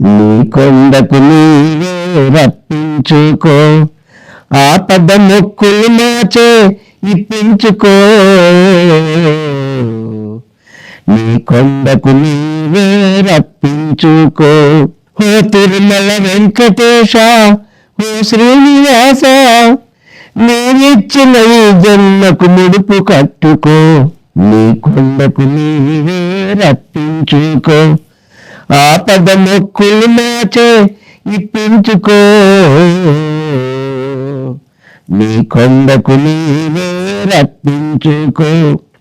నీ కొండకు నీవే రప్పించుకో, ఆపద మొక్కులు మాచే ఇప్పించుకో. నీ కొండకు నీవే రప్పించుకో. ఓ తిరుమల వెంకటేశ, ఓ శ్రీనివాస, నీవిచ్చిన ఈ జన్మకు ముడుపు కట్టుకో. నీ కొండకు నీవే రప్పించుకో, ఆపద మొక్కులు మాచే ఇప్పించుకో. నీ కొండకు నీవే రప్పించుకో.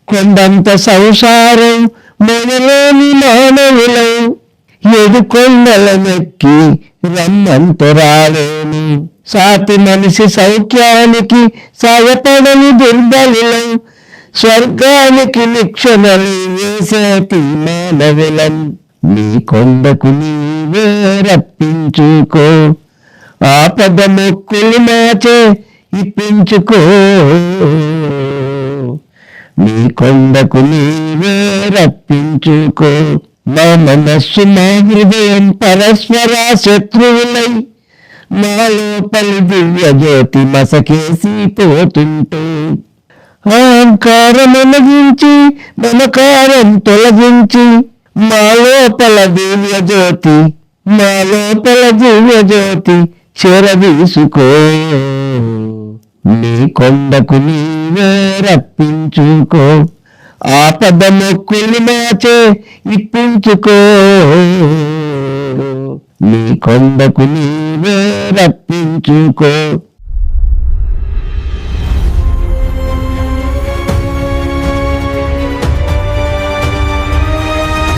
కొండంత సంసారం మొదలేని మానవులం, ఎదు కొండలనెక్కి రమ్మంత రాలేను. సాటి మనిషి సౌఖ్యానికి సాయపడని దుర్బలులం, స్వర్గానికి నిక్షణలు వేసేటి మానవులం. నీ కొండకు నీవే రప్పించుకో, ఆపద మొక్కులు మాచే ఇప్పించుకో. నీ కొండకు నీవే రప్పించుకో. మా మనస్సు మా హృదయం పరస్పర శత్రువులై, మా లోపలి దివ్య జ్యోతి మసకేసి పోతుంటూ, అహంకారం అనగించి మమకారం తొలగించి, మా లోపల దివ్య జ్యోతి, మా లోపల దివ్య జ్యోతి చెరదీసుకో. నీ కొండకు నీవే రప్పించుకో, ఆపద మొక్కులు మాచే ఇప్పించుకో. నీ కొండకు నీవే రప్పించుకో.